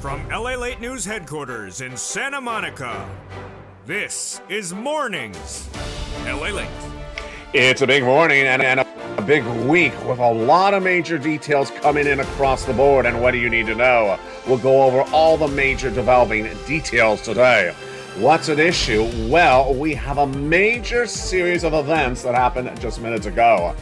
From LALATE News headquarters in Santa Monica, this is Mornings LALATE. It's a big morning and a big week with a lot of major details coming in across the board. And what do you need to know? We'll go over all the major developing details today. What's at issue? Well, we have a major series of events that happened just minutes ago.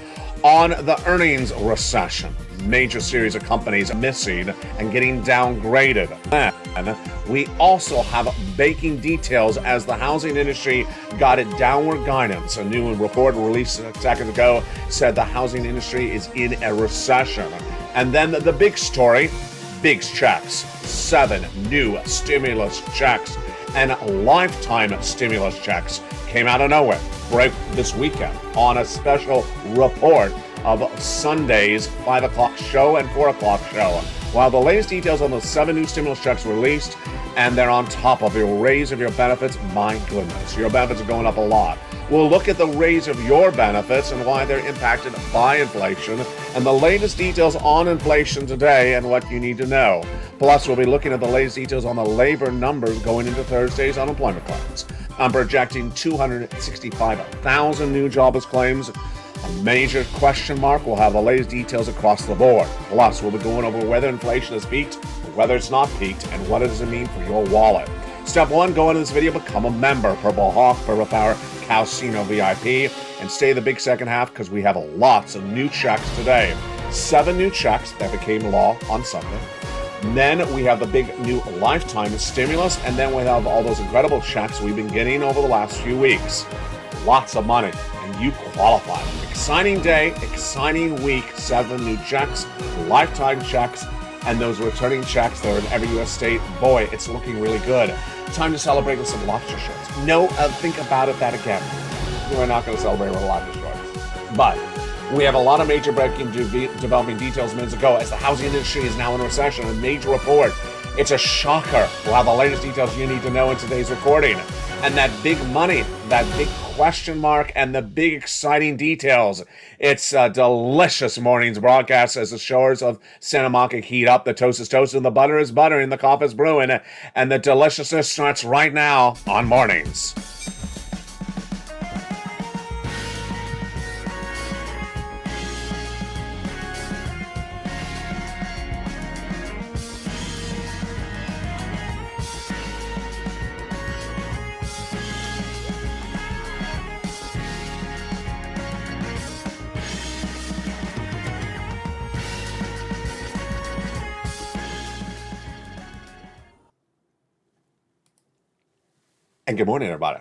On the earnings recession, major series of companies missing and getting downgraded. And we also have baking details as the housing industry got it downward guidance. A new report released a second ago said the housing industry is in a recession. And then the big story, big checks, 7 new stimulus checks and lifetime stimulus checks came out of nowhere. Break this weekend on a special report of Sunday's 5 o'clock show and 4 o'clock show. While the latest details on the 7 new stimulus checks were released, and they're on top of your raise of your benefits, my goodness, your benefits are going up a lot. We'll look at the raise of your benefits and why they're impacted by inflation, and the latest details on inflation today and what you need to know. Plus, we'll be looking at the latest details on the labor numbers going into Thursday's unemployment claims. I'm projecting 265,000 new jobless claims. A major question mark. We'll have the latest details across the board. Plus, we'll be going over whether inflation has peaked, or whether it's not peaked, and what does it mean for your wallet. Step 1, go into this video, become a member. Purple Hawk, Purple Power, Casino VIP, and stay the big second half because we have lots of new checks today. 7 new checks that became law on Sunday. Then we have the big new lifetime stimulus, and then we have all those incredible checks we've been getting over the last few weeks. Lots of money, and you qualify. Exciting day, exciting week, 7 new checks, lifetime checks, and those returning checks that are in every U.S. state. Boy, it's looking really good. Time to celebrate with some lobster shorts. No, think about it that again. We're not going to celebrate with lobster shorts. But we have a lot of major breaking developing details minutes ago as the housing industry is now in recession. A major report. It's a shocker. We'll have the latest details you need to know in today's recording. And that big money, that big question mark, and the big exciting details. It's a delicious morning's broadcast as the shores of Santa Monica heat up. The toast is toasted, and the butter is buttering, the coffee is brewing, and the deliciousness starts right now on Mornings. And good morning, everybody.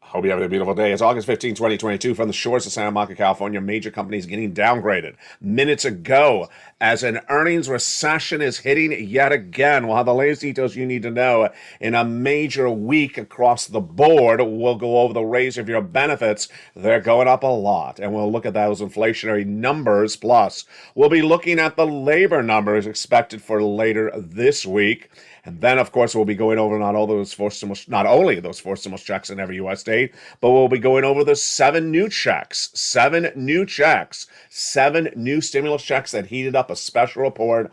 Hope you have a beautiful day. It's August 15, 2022, from the shores of Santa Monica, California. Major companies getting downgraded minutes ago as an earnings recession is hitting yet again. We'll have the latest details you need to know in a major week across the board. We'll go over the raise of your benefits. They're going up a lot, and we'll look at those inflationary numbers. Plus, we'll be looking at the labor numbers expected for later this week. And then, of course, we'll be going over not only those forced stimulus checks in every U.S. state, but we'll be going over the 7 new checks, 7 new stimulus checks that heated up a special report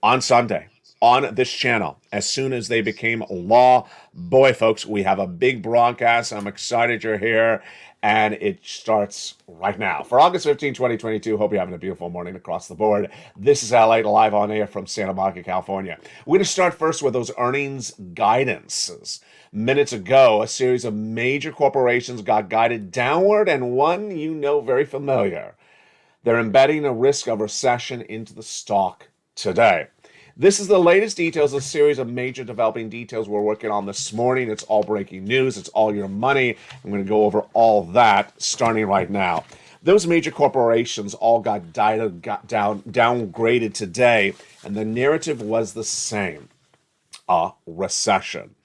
on Sunday on this channel as soon as they became law. Boy, folks, we have a big broadcast. I'm excited you're here. And it starts right now. For August 15, 2022, hope you're having a beautiful morning across the board. This is LALATE live on air from Santa Monica, California. We're going to start first with those earnings guidances. Minutes ago, a series of major corporations got guided downward, and one you know very familiar. They're embedding a risk of recession into the stock today. This is the latest details, a series of major developing details we're working on this morning. It's all breaking news. It's all your money. I'm going to go over all that starting right now. Those major corporations all got downgraded today, and the narrative was the same, a recession.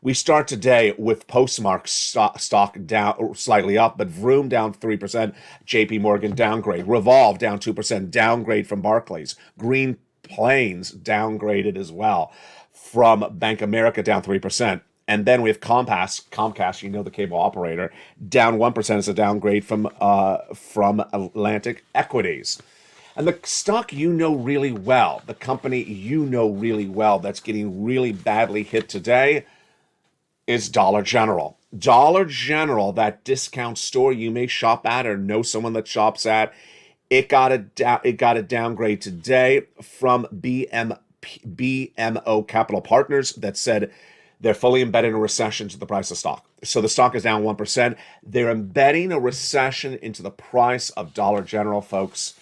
We start today with Postmark stock down slightly up, but Vroom down 3%, JP Morgan downgrade, Revolve down 2%, downgrade from Barclays, Green Plains downgraded as well, from Bank America down 3%. And then we have Comcast, you know, the cable operator, down 1% as a downgrade from Atlantic Equities. And the stock you know really well, the company you know really well that's getting really badly hit today is Dollar General. Dollar General, that discount store you may shop at or know someone that shops at, it got a downgrade today from BMO Capital Partners that said they're fully embedding a recession to the price of stock. So the stock is down 1%. They're embedding a recession into the price of Dollar General, folks.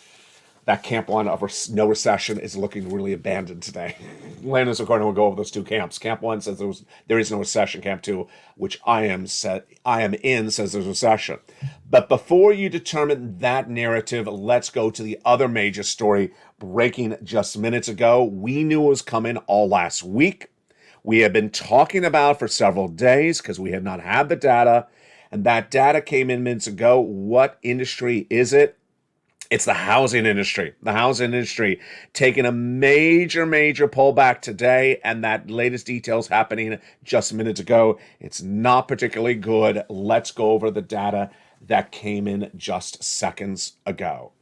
That camp one of no recession is looking really abandoned today. Landon's recording will go over those two camps. Camp one says there is no recession. Camp two, which I am in, says there's recession. But before you determine that narrative, let's go to the other major story breaking just minutes ago. We knew it was coming all last week. We have been talking about for several days because we had not had the data, and that data came in minutes ago. What industry is it? It's the housing industry. The housing industry taking a major pullback today, and that latest details happening just minutes ago. It's not particularly good. Let's go over the data that came in just seconds ago.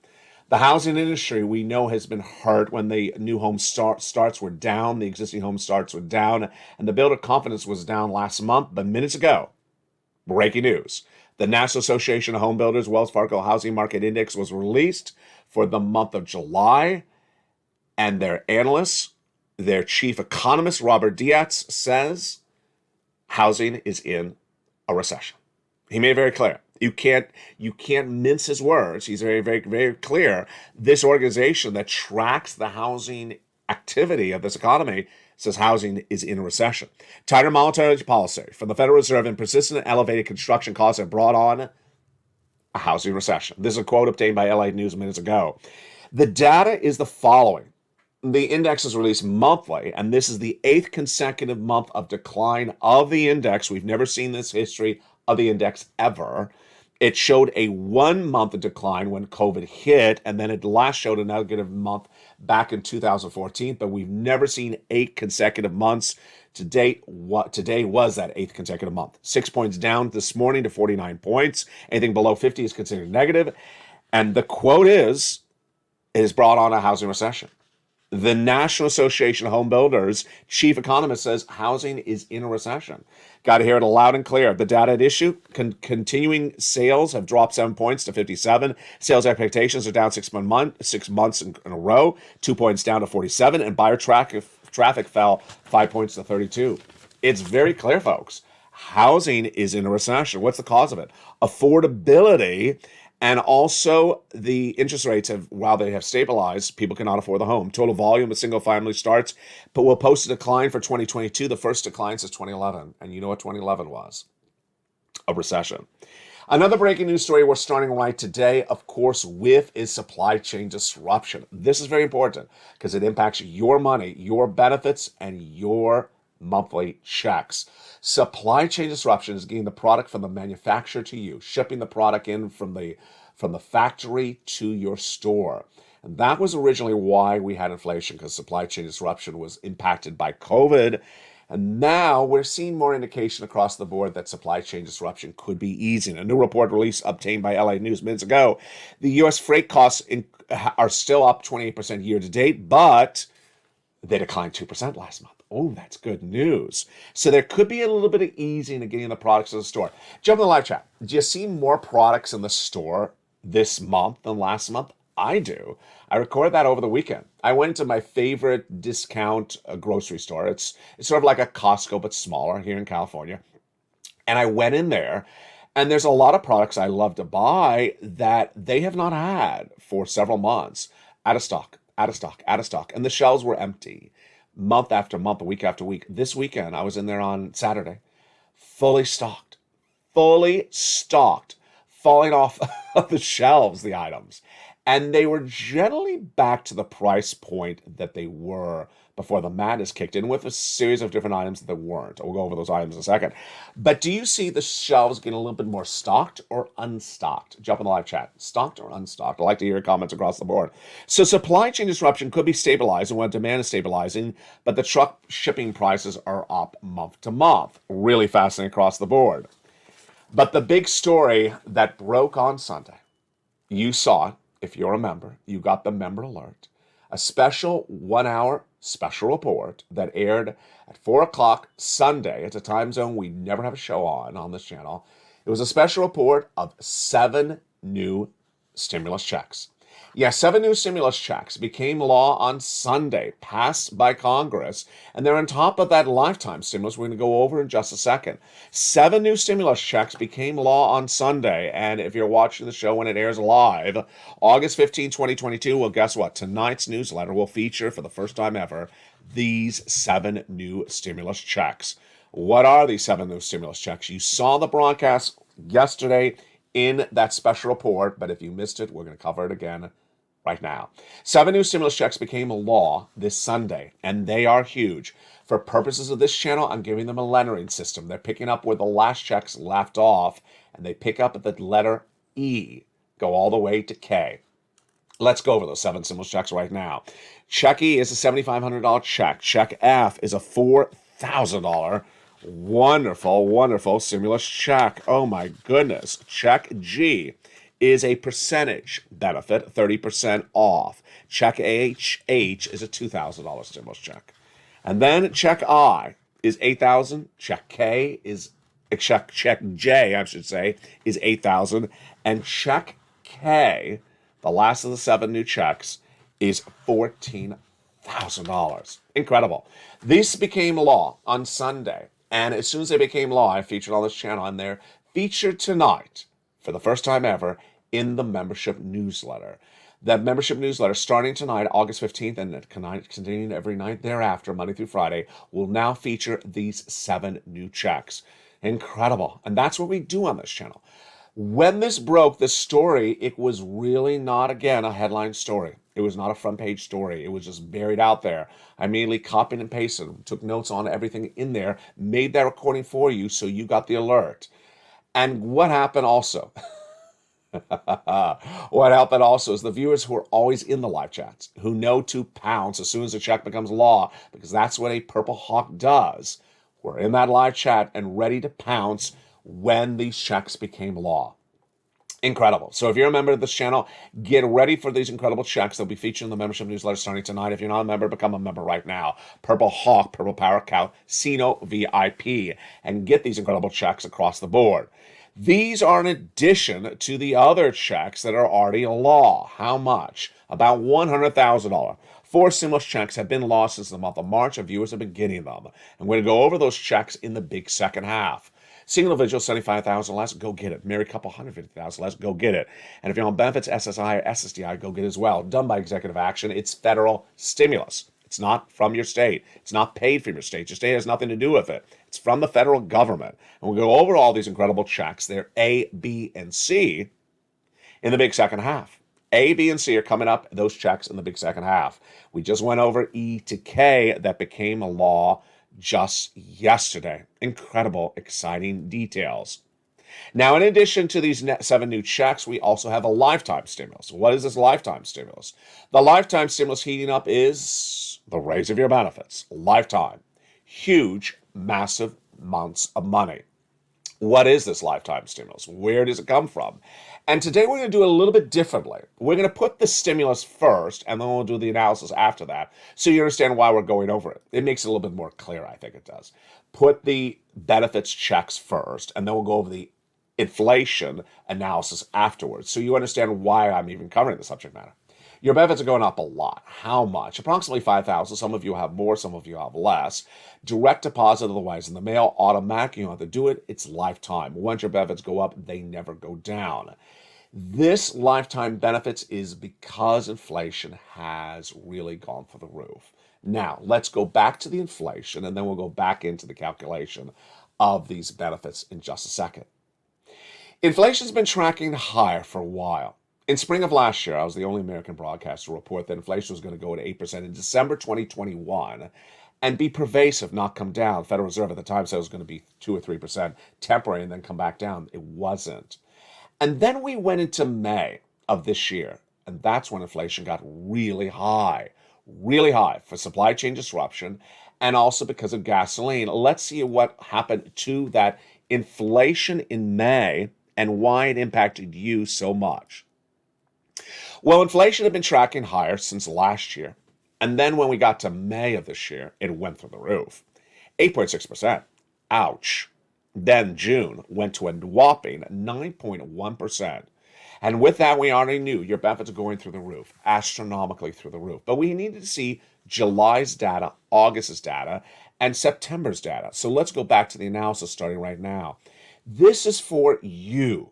The housing industry, we know, has been hurt when the new home starts were down, the existing home starts were down, and the builder confidence was down last month. But minutes ago, breaking news. The National Association of Home Builders Wells Fargo Housing Market Index was released for the month of July, and their analysts, their chief economist, Robert Dietz, says housing is in a recession. He made it very clear. You can't mince his words. He's very clear. This organization that tracks the housing activity of this economy says housing is in a recession. Tighter monetary policy from the Federal Reserve and persistent elevated construction costs have brought on a housing recession. This is a quote obtained by LA News minutes ago. The data is the following. The index is released monthly, and this is the 8th consecutive month of decline of the index. We've never seen this history of the index ever. It showed a 1 month decline when COVID hit, and then it last showed a negative month back in 2014, but we've never seen 8 consecutive months. To date, today was that 8th consecutive month. 6 points down this morning to 49 points. Anything below 50 is considered negative. And the quote is, it has brought on a housing recession. The National Association of Home Builders chief economist says housing is in a recession. Got to hear it loud and clear. The data at issue, continuing sales have dropped 7 points to 57. Sales expectations are down 6 months in a row, 2 points down to 47. And buyer traffic fell 5 points to 32. It's very clear, folks. Housing is in a recession. What's the cause of it? Affordability. And also, the interest rates have, while they have stabilized, people cannot afford the home. Total volume of single-family starts, but will post a decline for 2022. The first decline since 2011. And you know what 2011 was? A recession. Another breaking news story we're starting right today, of course, with is supply chain disruption. This is very important because it impacts your money, your benefits, and your monthly checks. Supply chain disruption is getting the product from the manufacturer to you, shipping the product in from the factory to your store. And that was originally why we had inflation, because supply chain disruption was impacted by COVID. And now we're seeing more indication across the board that supply chain disruption could be easing. A new report release obtained by LA News minutes ago, the U.S. freight costs are still up 28% year to date, but they declined 2% last month. Oh, that's good news. So there could be a little bit of easing in getting the products to the store. Jump in the live chat. Do you see more products in the store this month than last month? I do. I recorded that over the weekend. I went to my favorite discount grocery store. It's sort of like a Costco, but smaller here in California. And I went in there, and there's a lot of products I love to buy that they have not had for several months. Out of stock. And the shelves were empty. Month after month, week after week. This weekend, I was in there on Saturday, fully stocked, falling off of the shelves, the items. And they were generally back to the price point that they were before the madness kicked in, with a series of different items that weren't. We'll go over those items in a second. But do you see the shelves getting a little bit more stocked or unstocked? Jump in the live chat. Stocked or unstocked? I'd like to hear your comments across the board. So supply chain disruption could be stabilizing when demand is stabilizing, but the truck shipping prices are up month to month. Really fascinating across the board. But the big story that broke on Sunday, you saw it. if you're a member, you got the member alert, a special 1 hour special report that aired at 4 o'clock Sunday. It's a time zone we never have a show on this channel. It was a special report of 7 new stimulus checks. Yes, 7 new stimulus checks became law on Sunday, passed by Congress, and they're on top of that lifetime stimulus we're going to go over in just a second. 7 new stimulus checks became law on Sunday, and if you're watching the show when it airs live, August 15, 2022, well, guess what? Tonight's newsletter will feature, for the first time ever, these 7 new stimulus checks. What are these 7 new stimulus checks? You saw the broadcast yesterday in that special report, but if you missed it, we're going to cover it again right now. 7 new stimulus checks became law this Sunday, and they are huge. For purposes of this channel, I'm giving them a lettering system. They're picking up where the last checks left off, and they pick up at the letter E, go all the way to K. Let's go over those 7 stimulus checks right now. Check E is a $7,500 check. Check F is a $4,000 wonderful, wonderful stimulus check. Oh my goodness. Check G is a percentage benefit, 30% off. Check H is a $2,000 stimulus check. And then check I is $8,000. Check K is check J, I should say, is $8,000. And check K, the last of the 7 new checks, is $14,000. Incredible. These became law on Sunday. And as soon as they became law, I featured on this channel, and they're featured tonight for the first time ever in the membership newsletter. That membership newsletter, starting tonight, August 15th, and continuing every night thereafter, Monday through Friday, will now feature these 7 new checks. Incredible. And that's what we do on this channel. When this broke, the story, it was really not, again, a headline story. It was not a front page story. It was just buried out there. I immediately copied and pasted, took notes on everything in there, made that recording for you so you got the alert. And what happened also? What happened also is the viewers who are always in the live chats, who know to pounce as soon as the check becomes law, because that's what a Purple Hawk does. We're in that live chat and ready to pounce when these checks became law. Incredible. So if you're a member of this channel, get ready for these incredible checks. They'll be featured in the membership newsletter starting tonight. If you're not a member, become a member right now. Purple Hawk, Purple Power Cow, Sino VIP, and get these incredible checks across the board. These are in addition to the other checks that are already law. How much? About $100,000. 4 stimulus checks have been law since the month of March, and viewers have been getting them. I'm going to go over those checks in the big second half. Single individual, $75,000 less, go get it. Married couple, $150,000 less, go get it. And if you're on benefits, SSI or SSDI, go get it as well. Done by executive action. It's federal stimulus. It's not from your state. It's not paid from your state. Your state has nothing to do with it. It's from the federal government. And we'll go over all these incredible checks. They're A, B, and C in the big second half. A, B, and C are coming up, those checks in the big second half. We just went over E to K that became a law just yesterday. Incredible, exciting details. Now, in addition to these 7 new checks, we also have a lifetime stimulus. What is this lifetime stimulus? The lifetime stimulus heating up is the raise of your benefits. Lifetime. Huge, massive amounts of money. What is this lifetime stimulus? Where does it come from? And today we're going to do it a little bit differently. We're going to put the stimulus first, and then we'll do the analysis after that, so you understand why we're going over it. It makes it a little bit more clear, I think it does. Put the benefits checks first, and then we'll go over the inflation analysis afterwards, so you understand why I'm even covering the subject matter. Your benefits are going up a lot. How much? Approximately $5,000. Some of you have more, some of you have less. Direct deposit, otherwise in the mail, automatic. You don't have to do it. It's lifetime. Once your benefits go up, they never go down. This lifetime benefits is because inflation has really gone through the roof. Now, let's go back to the inflation, and then we'll go back into the calculation of these benefits in just a second. Inflation's been tracking higher for a while. In spring of last year, I was the only American broadcaster to report that inflation was going to go to 8% in December 2021 and be pervasive, not come down. Federal Reserve at the time said it was going to be 2 or 3% temporary and then come back down. It wasn't. And then we went into May of this year, and that's when inflation got really high for supply chain disruption and also because of gasoline. Let's see what happened to that inflation in May and why it impacted you so much. Well, inflation had been tracking higher since last year. And then when we got to May of this year, it went through the roof. 8.6%. Ouch. Then June went to a whopping 9.1%. And with that, we already knew your benefits are going through the roof, astronomically through the roof. But we needed to see July's data, August's data, and September's data. So let's go back to the analysis starting right now. This is for you.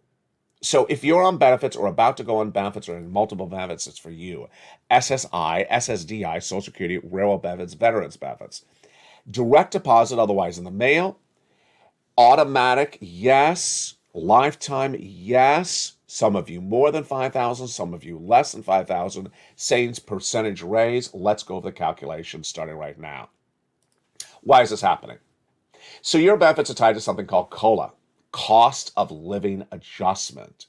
So if you're on benefits or about to go on benefits or in multiple benefits, it's for you. SSI, SSDI, Social Security, Railroad benefits, Veterans benefits. Direct deposit, otherwise in the mail. Automatic, yes. Lifetime, yes. Some of you more than 5,000, some of you less than 5,000. Same percentage raise. Let's go over the calculation starting right now. Why is this happening? So your benefits are tied to something called COLA, cost of living adjustment.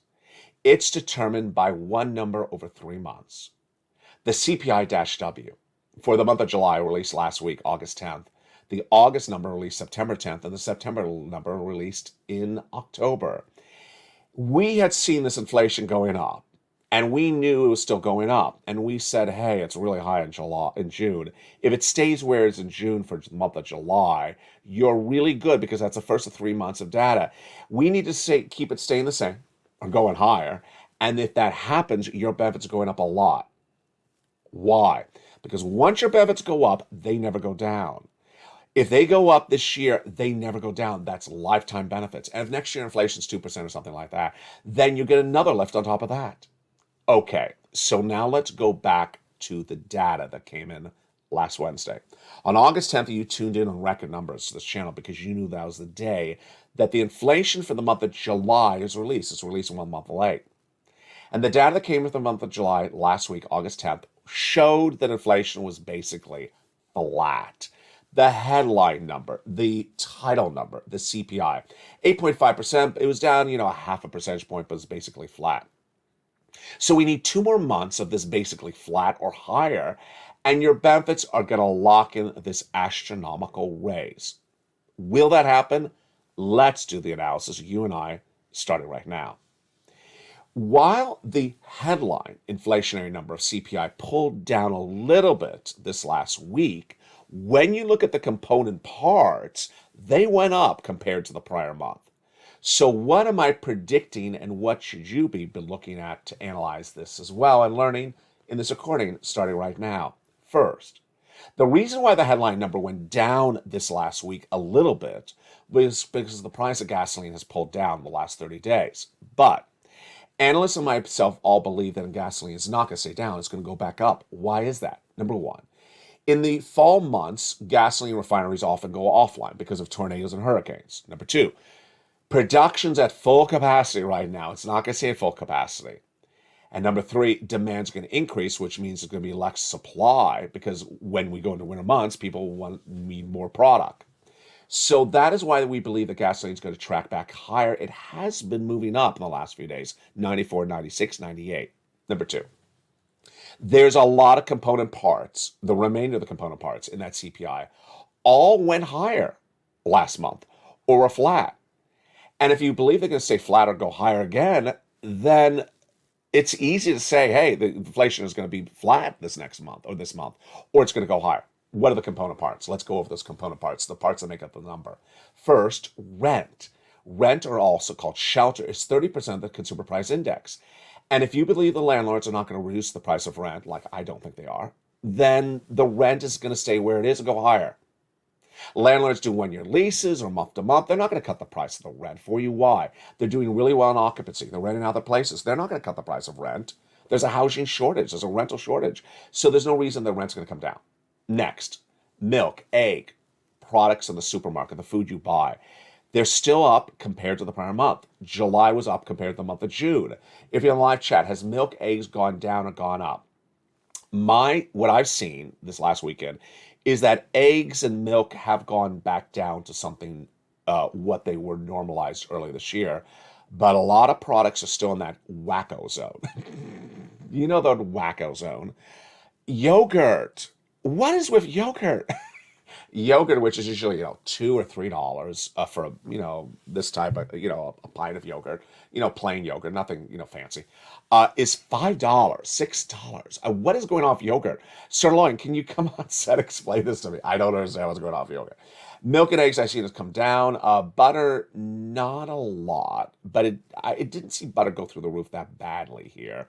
It's determined by one number over 3 months. The CPI-W for the month of July released last week, August 10th. The August number released September 10th, and the September number released in October. We had seen this inflation going up, and we knew it was still going up. And we said, hey, it's really high in June. If it stays where it's in June for the month of July, you're really good because that's the first of 3 months of data. We need to keep it staying the same or going higher. And if that happens, your benefits are going up a lot. Why? Because once your benefits go up, they never go down. If they go up this year, they never go down. That's lifetime benefits. And if next year inflation is 2% or something like that, then you get another lift on top of that. Okay, so now let's go back to the data that came in last Wednesday. On August 10th, you tuned in on record numbers to this channel because you knew that was the day that the inflation for the month of July is released. It's released 1 month late. And the data that came for the month of July last week, August 10th, showed that inflation was basically flat. The headline number, the title number, the CPI, 8.5%. It was down, a half a percentage point, but it's basically flat. So we need 2 more months of this basically flat or higher, and your benefits are going to lock in this astronomical raise. Will that happen? Let's do the analysis, you and I, starting right now. While the headline inflationary number of CPI pulled down a little bit this last week, when you look at the component parts, they went up compared to the prior month. So what am I predicting and what should you be looking at to analyze this as well and learning in this recording starting right now? First, the reason why the headline number went down this last week a little bit was because the price of gasoline has pulled down the last 30 days. But analysts and myself all believe that gasoline is not going to stay down. It's going to go back up. Why is that? Number one, in the fall months, gasoline refineries often go offline because of tornadoes and hurricanes. Number two, production's at full capacity right now. It's not going to stay at full capacity. And number three, demand's going to increase, which means there's going to be less supply because when we go into winter months, people need more product. So that is why we believe that gasoline is going to track back higher. It has been moving up in the last few days, 94, 96, 98. Number two, there's a lot of component parts, the remainder of the component parts in that CPI, all went higher last month or were flat. And if you believe they're going to stay flat or go higher again, then it's easy to say, hey, the inflation is going to be flat this next month, or it's going to go higher. What are the component parts? Let's go over those component parts, the parts that make up the number. First, rent. Rent, or also called shelter, is 30% of the consumer price index. And if you believe the landlords are not going to reduce the price of rent, like I don't think they are, then the rent is going to stay where it is and go higher. Landlords do 1-year leases or month to month. They're not going to cut the price of the rent for you. Why? They're doing really well in occupancy. They're renting other places. They're not going to cut the price of rent. There's a housing shortage. There's a rental shortage. So there's no reason the rent's going to come down. Next, milk, egg, products in the supermarket, the food you buy. They're still up compared to the prior month. July was up compared to the month of June. If you're in live chat, has milk, eggs gone down or gone up? What I've seen this last weekend is that eggs and milk have gone back down to something what they were normalized earlier this year. But a lot of products are still in that wacko zone. You know the wacko zone. Yogurt. What is with yogurt? Yogurt, which is usually, $2 or $3 for, this type of, a pint of yogurt, plain yogurt, nothing, fancy, is $5, $6. What is going on with yogurt? Sirloin, can you come on set, explain this to me? I don't understand what's going on with yogurt. Milk and eggs I've seen has come down. Butter, not a lot, but it didn't see butter go through the roof that badly here.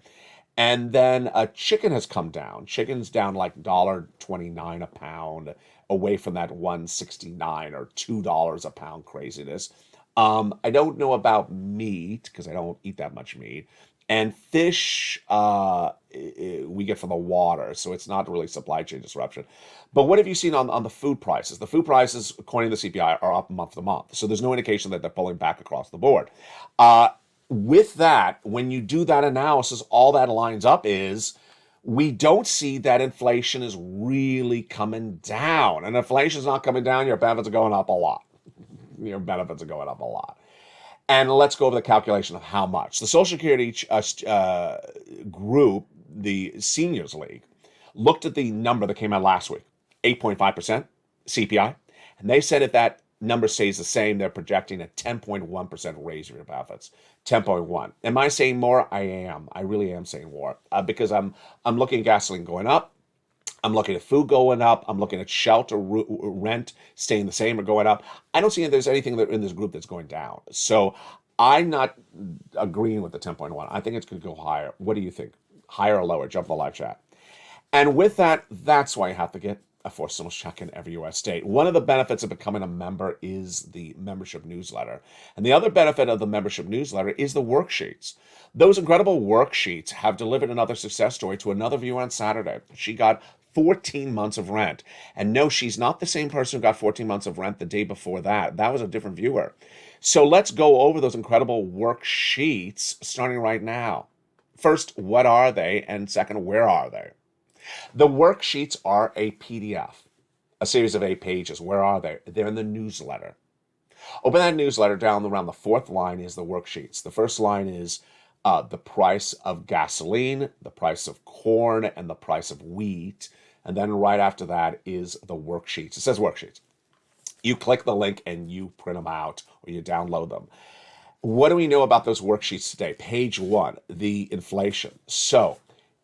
And then chicken has come down. Chicken's down like $1.29 a pound, away from that 169 or $2 a pound craziness. I don't know about meat because I don't eat that much meat. And fish, we get from the water, so it's not really supply chain disruption. But what have you seen on the food prices? The food prices, according to the CPI, are up month to month. So there's no indication that they're pulling back across the board. With that, when you do that analysis, all that lines up is we don't see that inflation is really coming down. And inflation is not coming down, your benefits are going up a lot. Your benefits are going up a lot. And let's go over the calculation of how much. The Social Security group, the Seniors League, looked at the number that came out last week, 8.5% CPI. And they said if that number stays the same, they're projecting a 10.1% raise of your benefits. 10.1. Am I saying more? I am. I really am saying more because I'm looking at gasoline going up. I'm looking at food going up. I'm looking at shelter rent staying the same or going up. I don't see if there's anything in this group that's going down. So I'm not agreeing with the 10.1. I think it's going to go higher. What do you think? Higher or lower? Jump in the live chat. And with that, that's why you have to get a forced stimulus check in every U.S. state. One of the benefits of becoming a member is the membership newsletter. And the other benefit of the membership newsletter is the worksheets. Those incredible worksheets have delivered another success story to another viewer on Saturday. She got 14 months of rent. And no, she's not the same person who got 14 months of rent the day before that. That was a different viewer. So let's go over those incredible worksheets starting right now. First, what are they? And second, where are they? The worksheets are a PDF, a series of 8 pages. Where are they? They're in the newsletter. Open that newsletter. Down around the 4th line is the worksheets. The first line is the price of gasoline, the price of corn, and the price of wheat. And then right after that is the worksheets. It says worksheets. You click the link and you print them out or you download them. What do we know about those worksheets today? Page 1, the inflation. So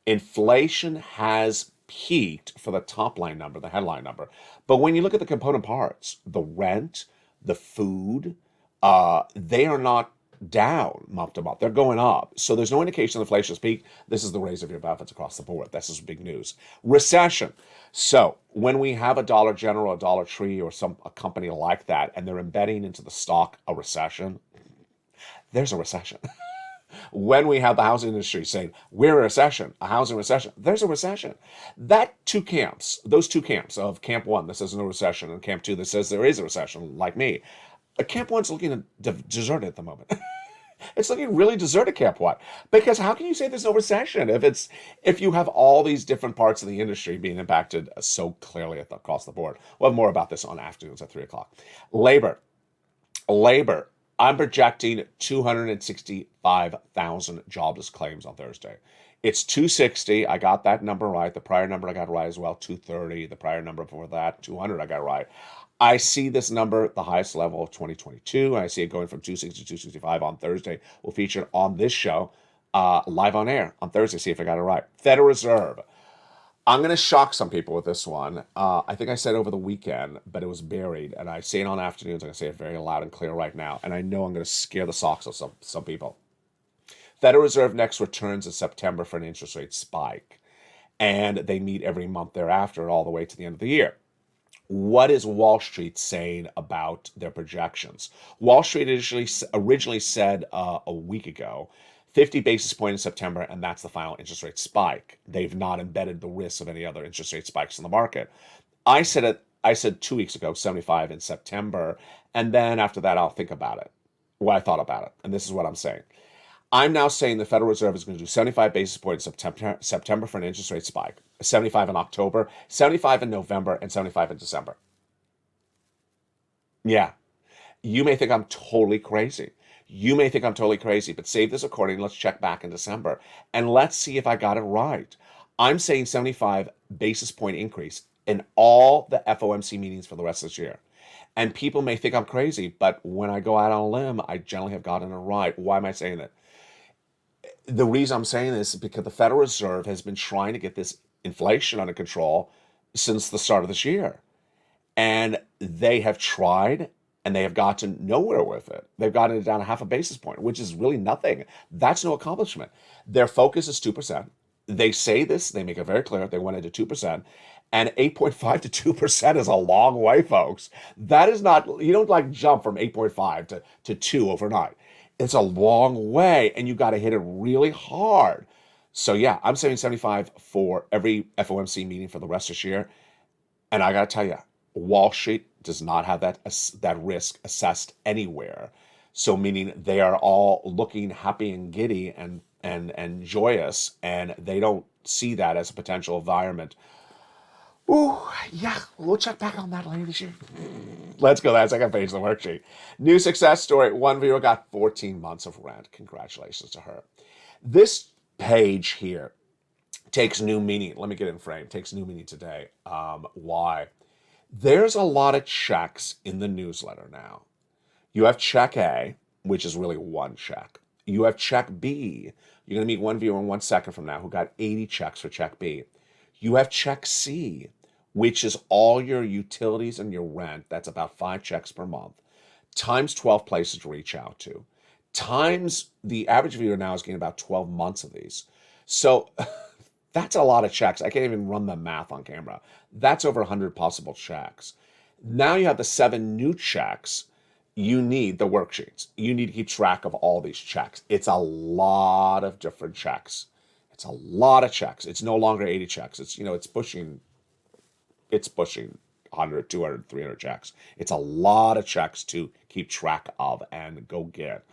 inflation has peaked for the top line number, the headline number. But when you look at the component parts, the rent, the food, they are not down month to month. They're going up. So there's no indication inflation has peaked. This is the raise of your benefits across the board. This is big news. Recession. So when we have a Dollar General, a Dollar Tree, or a company like that, and they're embedding into the stock a recession, there's a recession. When we have the housing industry saying, we're in a recession, a housing recession, there's a recession. Those two camps of Camp 1 that says no recession and Camp 2 that says there is a recession, like me, Camp 1's looking deserted at the moment. It's looking really deserted, Camp 1. Because how can you say there's no recession if you have all these different parts of the industry being impacted so clearly across the board? We'll have more about this on afternoons at 3 o'clock. Labor. I'm projecting 265,000 jobless claims on Thursday. It's 260. I got that number right. The prior number I got right as well, 230. The prior number before that, 200, I got right. I see this number at the highest level of 2022, and I see it going from 260 to 265 on Thursday. We'll feature it on this show live on air on Thursday, see if I got it right. Federal Reserve. I'm going to shock some people with this one. I think I said over the weekend, but it was buried, and I say it on afternoons. I'm going to say it very loud and clear right now, and I know I'm going to scare the socks off some people. Federal Reserve next returns in September for an interest rate spike, and they meet every month thereafter all the way to the end of the year. What is Wall Street saying about their projections? Wall Street originally said a week ago, 50 basis points in September, and that's the final interest rate spike. They've not embedded the risk of any other interest rate spikes in the market. I said 2 weeks ago, 75 in September, and then after that, I'll think about it, what I thought about it, and this is what I'm saying. I'm now saying the Federal Reserve is going to do 75 basis points in September for an interest rate spike, 75 in October, 75 in November, and 75 in December. Yeah, you may think I'm totally crazy. But save this recording. Let's check back in December, and let's see if I got it right. I'm saying 75 basis point increase in all the FOMC meetings for the rest of this year. And people may think I'm crazy, but when I go out on a limb, I generally have gotten it right. Why am I saying that? The reason I'm saying this is because the Federal Reserve has been trying to get this inflation under control since the start of this year. And they have tried and they have gotten nowhere with it. They've gotten it down a half a basis point, which is really nothing. That's no accomplishment. Their focus is 2%. They say this, they make it very clear. They went into 2%. And 8.5 to 2% is a long way, folks. That is not, you don't like jump from 8.5 to 2 overnight. It's a long way, and you got to hit it really hard. So, yeah, I'm saying 75 for every FOMC meeting for the rest of this year. And I got to tell you, Wall Street does not have that risk assessed anywhere. So, meaning they are all looking happy and giddy and joyous, and they don't see that as a potential environment. Ooh, yeah, we'll check back on that later this year. Let's go to that second page of the worksheet. New success story. One viewer got 14 months of rent. Congratulations to her. This page here takes new meaning. Let me get in frame. Takes new meaning today. Why? There's a lot of checks in the newsletter now. You have check A, which is really one check. You have check B. You're going to meet one viewer in 1 second from now who got 80 checks for check B. You have check C, which is all your utilities and your rent. That's about 5 checks per month, times 12 places to reach out to, times the average viewer now is getting about 12 months of these. So that's a lot of checks. I can't even run the math on camera. That's over 100 possible checks. Now you have the 7 new checks. You need the worksheets. You need to keep track of all these checks. It's a lot of different checks. It's a lot of checks. It's no longer 80 checks. It's pushing 100, 200, 300 checks. It's a lot of checks to keep track of and go get.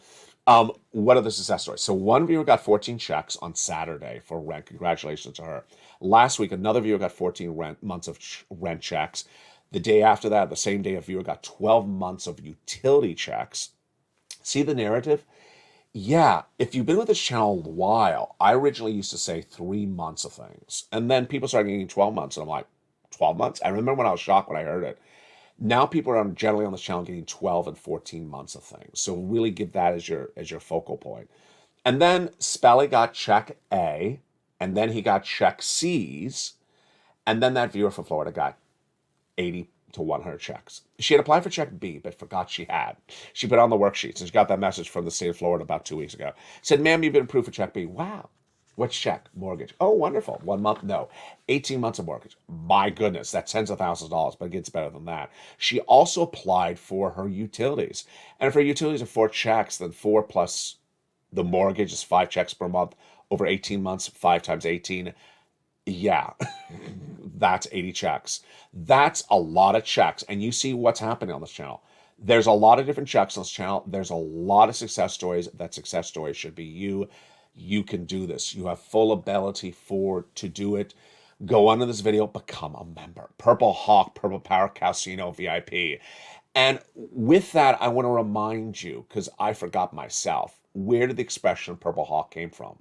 What are the success stories? So one viewer got 14 checks on Saturday for rent. Congratulations to her. Last week, another viewer got 14 months of rent checks. The day after that, the same day, a viewer got 12 months of utility checks. See the narrative? Yeah, if you've been with this channel a while, I originally used to say 3 months of things. And then people started getting 12 months. And I'm like, 12 months? I remember when I was shocked when I heard it. Now people are generally on this channel getting 12 and 14 months of things. So really give that as your focal point. And then Spelly got check A, and then he got check C's, and then that viewer from Florida got 80 to 100 checks. She had applied for check B, but forgot she had. She put on the worksheets, and she got that message from the state of Florida about 2 weeks ago. Said, ma'am, you've been approved for check B. Wow. What's check? Mortgage. Oh, wonderful. 1 month? No. 18 months of mortgage. My goodness, that's tens of thousands of dollars, but it gets better than that. She also applied for her utilities. And if her utilities are 4 checks, then 4 plus the mortgage is 5 checks per month over 18 months, 5 times 18. Yeah, that's 80 checks. That's a lot of checks. And you see what's happening on this channel. There's a lot of different checks on this channel. There's a lot of success stories. That success story should be you. You can do this. You have full ability to do it. Go under this video, become a member. Purple Hawk, Purple Power Casino VIP. And with that, I want to remind you, because I forgot myself, where did the expression Purple Hawk came from?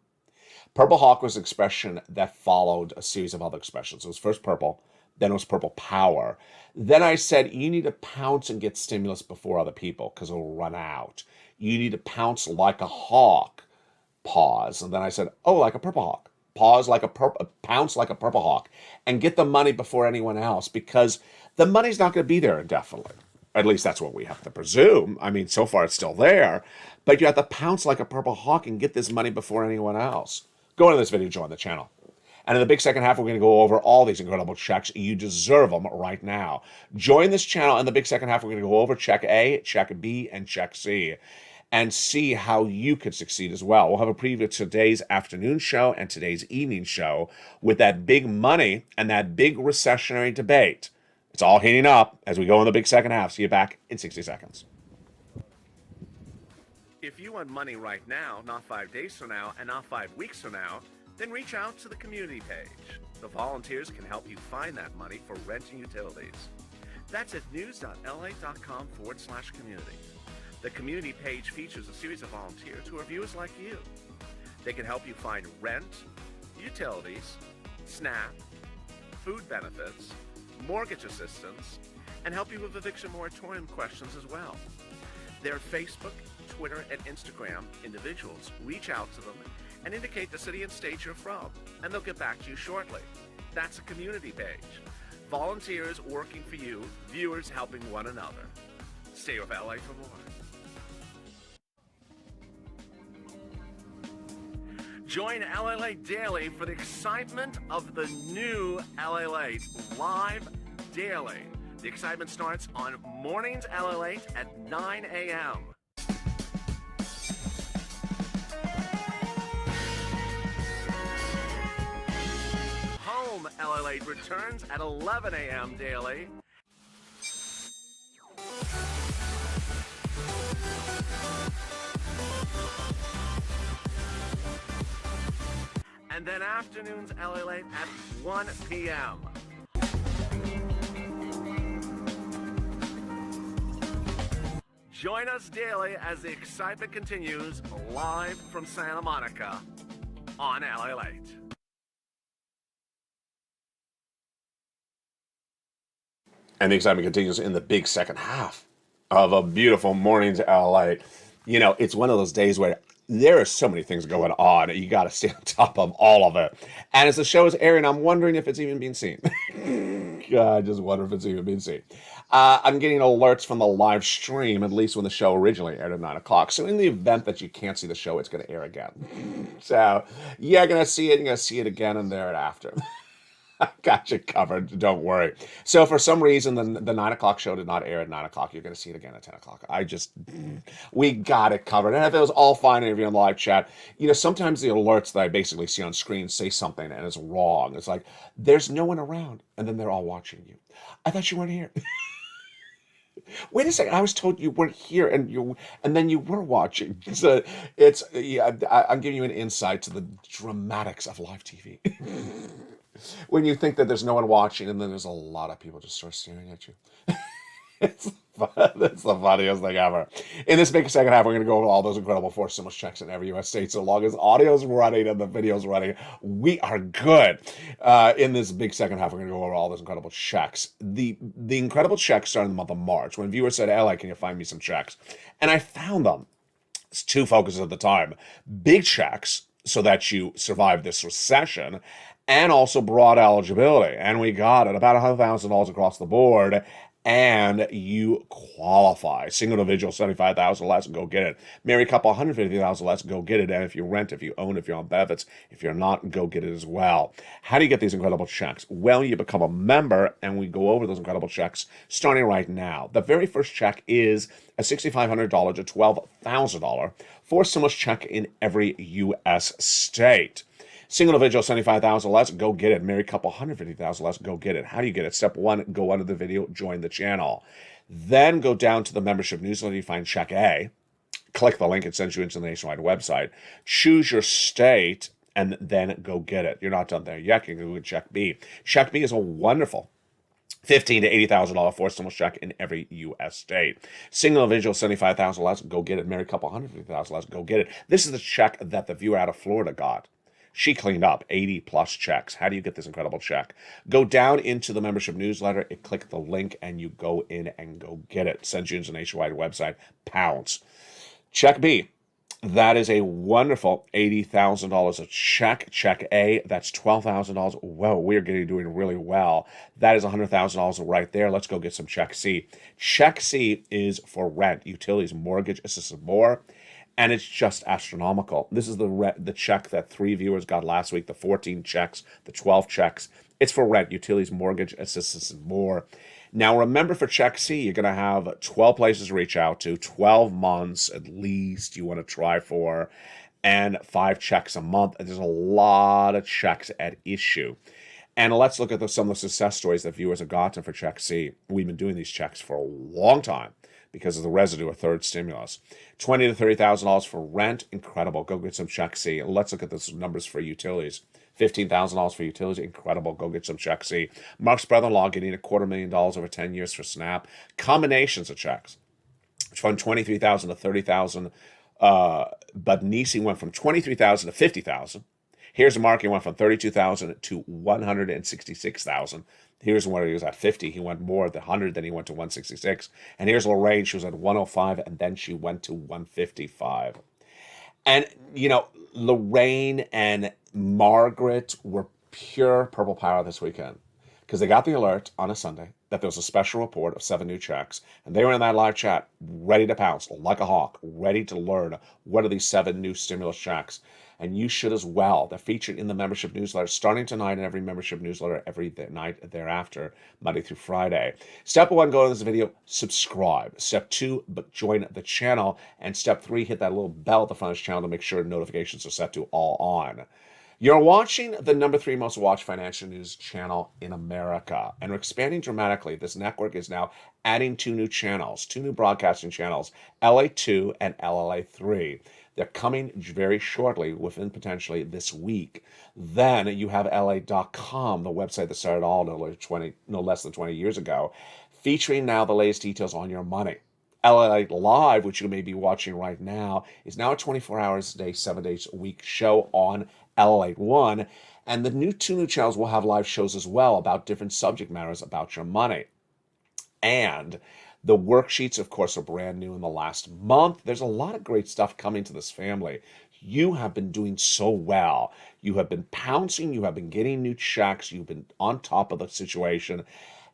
Purple Hawk was an expression that followed a series of other expressions. It was first purple, then it was purple power. Then I said, you need to pounce and get stimulus before other people because it'll run out. You need to pounce like a hawk. Pause. And then I said, oh, like a purple hawk. Pounce like a purple hawk and get the money before anyone else because the money's not going to be there indefinitely. At least that's what we have to presume. I mean, so far it's still there, but you have to pounce like a purple hawk and get this money before anyone else. Go into this video, join the channel. And in the big second half, we're going to go over all these incredible checks. You deserve them right now. Join this channel. In the big second half, we're going to go over check A, check B, and check C, and see how you could succeed as well. We'll have a preview of today's afternoon show and today's evening show with that big money and that big recessionary debate. It's all heating up as we go in the big second half. See you back in 60 seconds. If you want money right now, not 5 days from now, and not 5 weeks from now, then reach out to the community page. The volunteers can help you find that money for rent and utilities. That's at news.la.com/community. The community page features a series of volunteers who are viewers like you. They can help you find rent, utilities, SNAP, food benefits, mortgage assistance, and help you with eviction moratorium questions as well. Their Facebook, Twitter, and Instagram individuals reach out to them and indicate the city and state you're from, and they'll get back to you shortly. That's a community page. Volunteers working for you, viewers helping one another. Stay with LA for more. Join LALATE Daily for the excitement of the new LALATE live daily. The excitement starts on Mornings LALATE at 9 a.m. Home LALATE returns at 11 a.m. daily. And then afternoons LALATE at 1 p.m. Join us daily as the excitement continues live from Santa Monica on LALATE. And the excitement continues in the big second half of a beautiful Mornings LALATE. You know, it's one of those days where there are so many things going on. You got to stay on top of all of it. And as the show is airing, I'm wondering if it's even being seen. I just wonder if it's even being seen. I'm getting alerts from the live stream, at least when the show originally aired at 9 o'clock. So in the event that you can't see the show, it's going to air again. So you're going to see it. You're going to see it again and thereafter. I got you covered. Don't worry. So for some reason, the 9 o'clock show did not air at 9 o'clock. You're going to see it again at 10 o'clock. We got it covered. And if it was all fine and if you're in the live chat, you know, sometimes the alerts that I basically see on screen say something and it's wrong. It's like, there's no one around. And then they're all watching you. I thought you weren't here. Wait a second. I was told you weren't here and then you were watching. So I'm giving you an insight to the dramatics of live TV. When you think that there's no one watching and then there's a lot of people just start staring at you. It's the funniest thing ever. In this big second half, we're going to go over all those incredible forced stimulus checks in every U.S. state. So long as audio's running and the video's running, we are good. In this big second half, we're going to go over all those incredible checks. The incredible checks started in the month of March when viewers said, "LA, can you find me some checks?" And I found them. It's two focuses at the time. Big checks so that you survive this recession, and also broad eligibility. And we got it, about $100,000 across the board, and you qualify. Single individual, $75,000 less, go get it. Married couple, $150,000 less, go get it. And if you rent, if you own, if you're on benefits, if you're not, go get it as well. How do you get these incredible checks? Well, you become a member, and we go over those incredible checks starting right now. The very first check is a $6,500 to $12,000 forced stimulus check in every U.S. state. Single individual, $75,000 less, go get it. Married couple, $150,000 less, go get it. How do you get it? Step one, go under the video, join the channel. Then go down to the membership newsletter, you find Check A. Click the link, it sends you into the nationwide website. Choose your state, and then go get it. You're not done there yet. You can go with Check B. Check B is a wonderful $15,000 to $80,000 forced stimulus check in every U.S. state. Single individual, $75,000 less, go get it. Married couple, $150,000 less, go get it. This is the check that the viewer out of Florida got. She cleaned up 80 plus checks. How do you get this incredible check? Go down into the membership newsletter, click the link, and you go in and go get it. Send you into the nationwide website. Pounds. Check B. That is a wonderful $80,000 a check. Check A, that's $12,000. Whoa, we're doing really well. That is $100,000 right there. Let's go get some Check C. Check C is for rent, utilities, mortgage, assisted more. And it's just astronomical. This is the check that 3 viewers got last week, the 14 checks, the 12 checks. It's for rent, utilities, mortgage, assistance, and more. Now, remember, for Check C, you're going to have 12 places to reach out to, 12 months at least you want to try for, and 5 checks a month. And there's a lot of checks at issue. And let's look at some of the success stories that viewers have gotten for Check C. We've been doing these checks for a long time because of the residue of third stimulus. $20,000 to $30,000 for rent, incredible. Go get some Check C. Let's look at the numbers for utilities. $15,000 for utilities, incredible. Go get some Check C. Mark's brother-in-law getting $250,000 over 10 years for SNAP. Combinations of checks, which went $23,000 to $30,000. But Nisi went from $23,000 to $50,000. Here's a mark. He went from 32,000 to 166,000. Here's where he was at 50. He went more at the 100, then he went to 166. And here's Lorraine. She was at 105, and then she went to 155. And, Lorraine and Margaret were pure purple power this weekend because they got the alert on a Sunday that there was a special report of 7 new checks, and they were in that live chat ready to pounce like a hawk, ready to learn what are these 7 new stimulus checks. And you should as well. They're featured in the membership newsletter starting tonight, and every membership newsletter every night thereafter, Monday through Friday. Step 1, go to this video, subscribe. Step 2, join the channel. And step 3, hit that little bell at the front of this channel to make sure notifications are set to all on. You're watching the number 3 most watched financial news channel in America, and we're expanding dramatically. This network is now adding 2 new channels, 2 new broadcasting channels, LA2 and LALATE. They're coming very shortly, within potentially this week. Then you have LA.com, the website that started all no less than 20 years ago, featuring now the latest details on your money. LA Live, which you may be watching right now, is now a 24 hours a day, 7 days a week show on LA1. And the 2 new channels will have live shows as well about different subject matters about your money. And the worksheets, of course, are brand new in the last month. There's a lot of great stuff coming to this family. You have been doing so well. You have been pouncing. You have been getting new checks. You've been on top of the situation.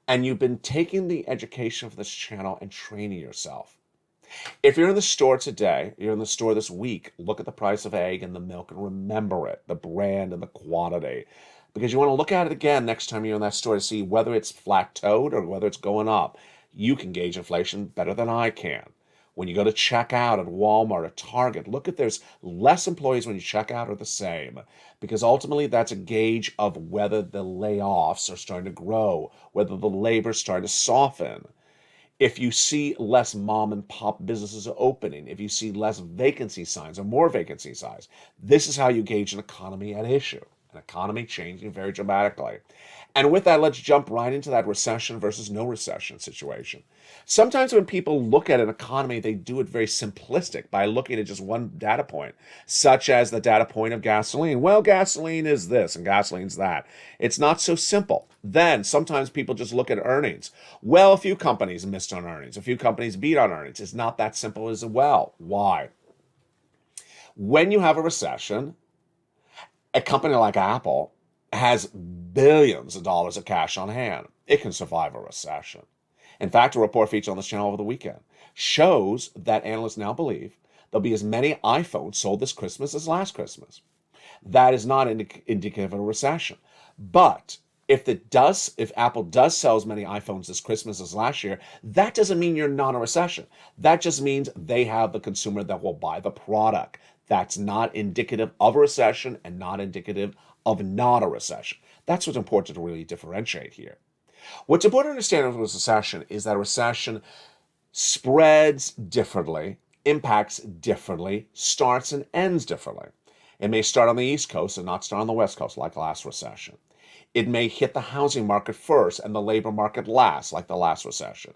And you've been taking the education of this channel and training yourself. If you're in the store today, you're in the store this week, look at the price of egg and the milk and remember it, the brand and the quantity. Because you want to look at it again next time you're in that store to see whether it's flat-toed or whether it's going up. You can gauge inflation better than I can. When you go to check out at Walmart or Target, look at there's less employees when you check out or the same, because ultimately that's a gauge of whether the layoffs are starting to grow, whether the labor is starting to soften. If you see less mom and pop businesses opening, if you see less vacancy signs or more vacancy signs, this is how you gauge an economy at issue, an economy changing very dramatically. And with that, let's jump right into that recession versus no recession situation. Sometimes when people look at an economy, they do it very simplistic by looking at just one data point, such as the data point of gasoline. Well, gasoline is this and gasoline's that. It's not so simple. Then sometimes people just look at earnings. Well, a few companies missed on earnings. A few companies beat on earnings. It's not that simple as well. Why? When you have a recession, a company like Apple has billions of dollars of cash on hand. It can survive a recession. In fact, a report featured on this channel over the weekend shows that analysts now believe there'll be as many iPhones sold this Christmas as last Christmas. That is not indicative of a recession. But if Apple does sell as many iPhones this Christmas as last year, that doesn't mean you're not in a recession. That just means they have the consumer that will buy the product. That's not indicative of a recession and not indicative of not a recession. That's what's important to really differentiate here. What's important to understand with a recession is that a recession spreads differently, impacts differently, starts and ends differently. It may start on the East Coast and not start on the West Coast like last recession. It may hit the housing market first and the labor market last like the last recession.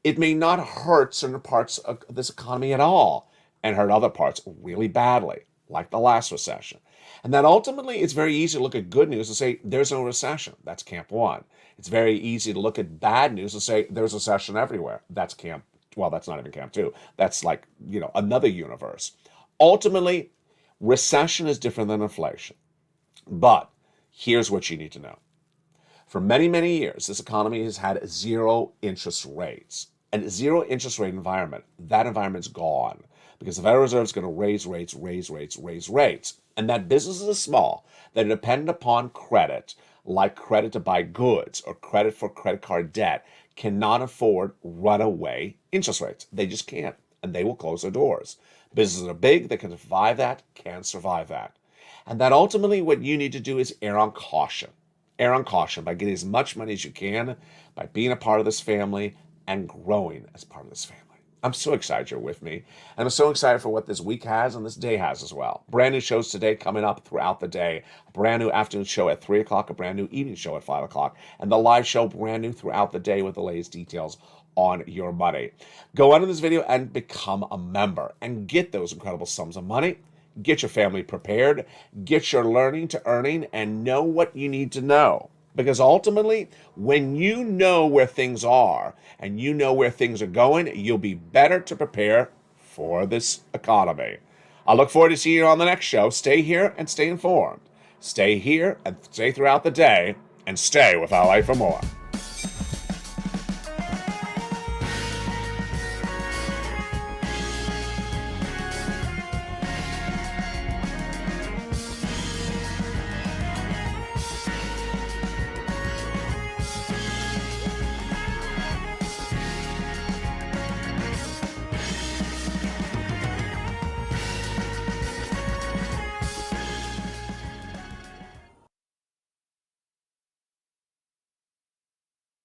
It may not hurt certain parts of this economy at all and hurt other parts really badly like the last recession. And then ultimately, it's very easy to look at good news and say, there's no recession. That's camp 1. It's very easy to look at bad news and say, there's a recession everywhere. That's that's not even camp 2. That's like, another universe. Ultimately, recession is different than inflation. But here's what you need to know. For many, many years, this economy has had 0 interest rates. And a 0 interest rate environment, that environment's gone. Because the Federal Reserve is going to raise rates. And that businesses are small, that are dependent upon credit, like credit to buy goods or credit for credit card debt, cannot afford runaway interest rates. They just can't, and they will close their doors. Businesses are big, they can survive that, can survive that. And that ultimately what you need to do is err on caution. Err on caution by getting as much money as you can, by being a part of this family, and growing as part of this family. I'm so excited you're with me. And I'm so excited for what this week has and this day has as well. Brand new shows today coming up throughout the day. A brand new afternoon show at 3 o'clock, a brand new evening show at 5 o'clock, and the live show brand new throughout the day with the latest details on your money. Go on in this video and become a member and get those incredible sums of money. Get your family prepared, get your learning to earning, and know what you need to know. Because ultimately, when you know where things are and you know where things are going, you'll be better to prepare for this economy. I look forward to seeing you on the next show. Stay here and stay informed. Stay here and stay throughout the day, and stay with LA for more.